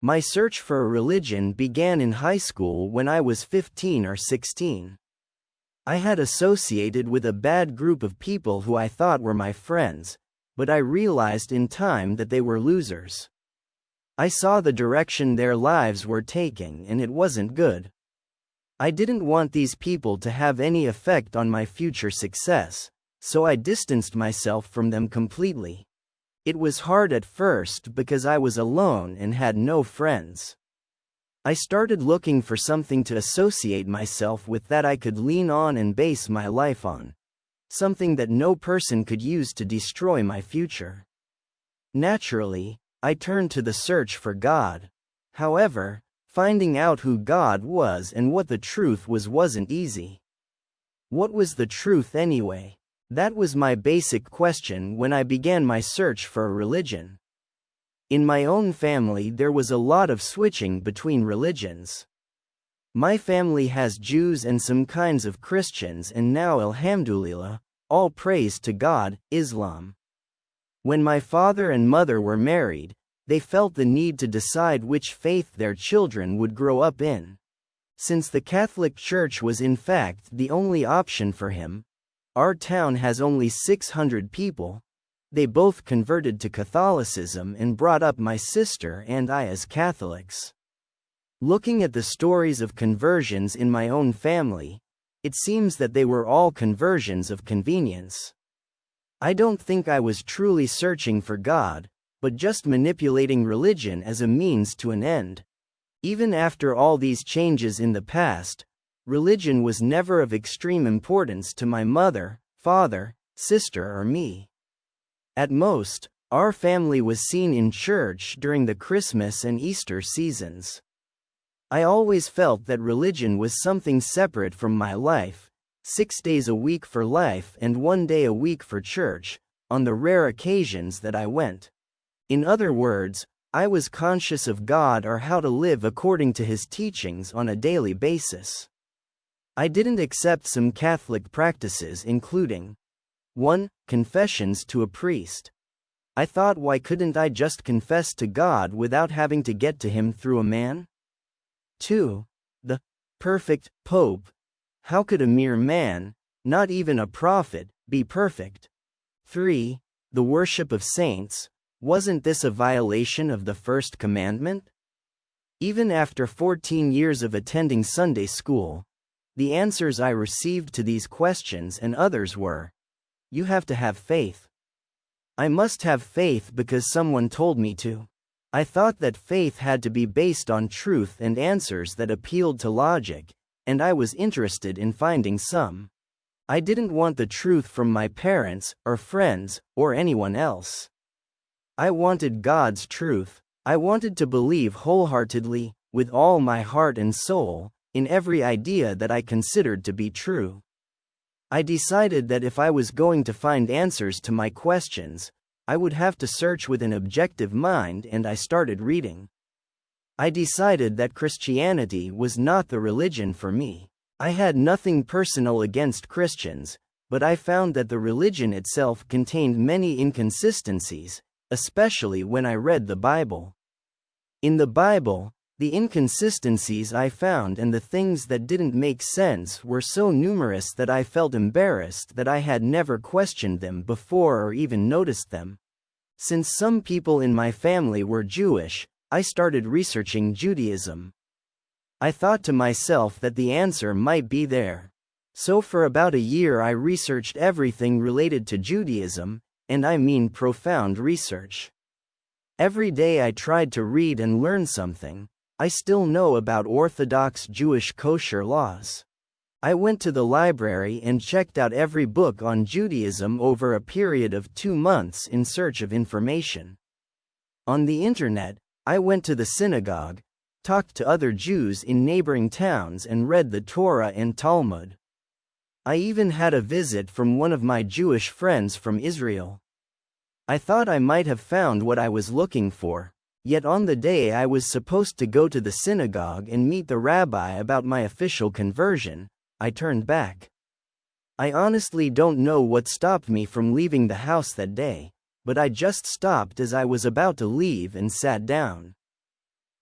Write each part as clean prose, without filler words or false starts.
My search for a religion began in high school when I was 15 or 16. I had associated with a bad group of people who I thought were my friends, but I realized in time that they were losers. I saw the direction their lives were taking and it wasn't good. I didn't want these people to have any effect on my future success, so I distanced myself from them completely. It was hard at first because I was alone and had no friends. I started looking for something to associate myself with that I could lean on and base my life on. Something that no person could use to destroy my future. Naturally, I turned to the search for God. However, finding out who God was and what the truth was wasn't easy. What was the truth anyway? That was my basic question when I began my search for a religion. In my own family there was a lot of switching between religions. My family has Jews and some kinds of Christians and now alhamdulillah, all praise to God, Islam. When my father and mother were married, they felt the need to decide which faith their children would grow up in. Since the Catholic Church was in fact the only option for him, our town has only 600 people. They both converted to Catholicism and brought up my sister and I as Catholics. Looking at the stories of conversions in my own family, it seems that they were all conversions of convenience. I don't think I was truly searching for God, but just manipulating religion as a means to an end. Even after all these changes in the past, religion was never of extreme importance to my mother, father, sister or me. At most, our family was seen in church during the Christmas and Easter seasons. I always felt that religion was something separate from my life, 6 days a week for life and 1 day a week for church, on the rare occasions that I went. In other words, I was conscious of God or how to live according to His teachings on a daily basis. I didn't accept some Catholic practices including 1. Confessions to a priest. I thought, why couldn't I just confess to God without having to get to Him through a man? 2. The perfect Pope. How could a mere man, not even a prophet, be perfect? 3. The worship of saints. Wasn't this a violation of the first commandment? Even after 14 years of attending Sunday school, the answers I received to these questions and others were, you have to have faith. I must have faith because someone told me to. I thought that faith had to be based on truth and answers that appealed to logic, and I was interested in finding some. I didn't want the truth from my parents, or friends, or anyone else. I wanted God's truth. I wanted to believe wholeheartedly, with all my heart and soul, in every idea that I considered to be true. I decided that if I was going to find answers to my questions, I would have to search with an objective mind, and I started reading. I decided that Christianity was not the religion for me. I had nothing personal against Christians, but I found that the religion itself contained many inconsistencies, especially when I read the Bible. In the Bible, the inconsistencies I found and the things that didn't make sense were so numerous that I felt embarrassed that I had never questioned them before or even noticed them. Since some people in my family were Jewish, I started researching Judaism. I thought to myself that the answer might be there. So for about a year I researched everything related to Judaism, and I mean profound research. Every day I tried to read and learn something. I still know about Orthodox Jewish kosher laws. I went to the library and checked out every book on Judaism over a period of 2 months in search of information. On the internet, I went to the synagogue, talked to other Jews in neighboring towns and read the Torah and Talmud. I even had a visit from one of my Jewish friends from Israel. I thought I might have found what I was looking for, yet on the day I was supposed to go to the synagogue and meet the rabbi about my official conversion, I turned back. I honestly don't know what stopped me from leaving the house that day, but I just stopped as I was about to leave and sat down.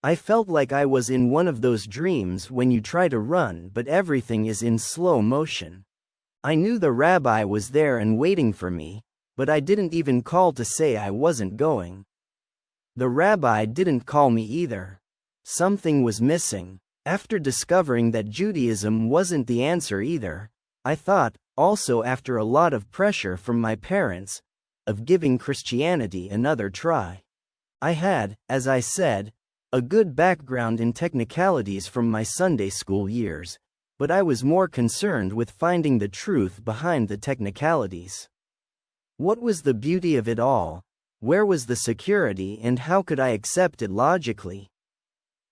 I felt like I was in one of those dreams when you try to run but everything is in slow motion. I knew the rabbi was there and waiting for me, but I didn't even call to say I wasn't going. The rabbi didn't call me either. Something was missing. After discovering that Judaism wasn't the answer either, I thought, also after a lot of pressure from my parents, of giving Christianity another try. I had, as I said, a good background in technicalities from my Sunday school years, but I was more concerned with finding the truth behind the technicalities. What was the beauty of it all? Where was the security and how could I accept it logically?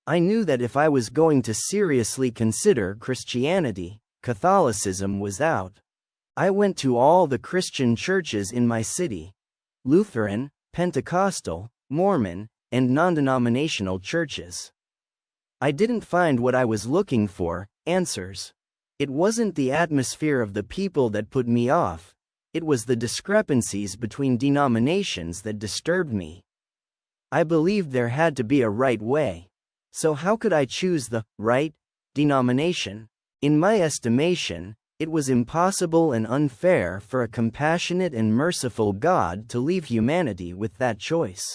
I knew that if I was going to seriously consider Christianity, Catholicism was out. I went to all the Christian churches in my city: Lutheran, Pentecostal, Mormon, and non-denominational churches. I didn't find what I was looking for, answers. It wasn't the atmosphere of the people that put me off, it was the discrepancies between denominations that disturbed me. I believed there had to be a right way. So how could I choose the right denomination? In my estimation, it was impossible and unfair for a compassionate and merciful God to leave humanity with that choice.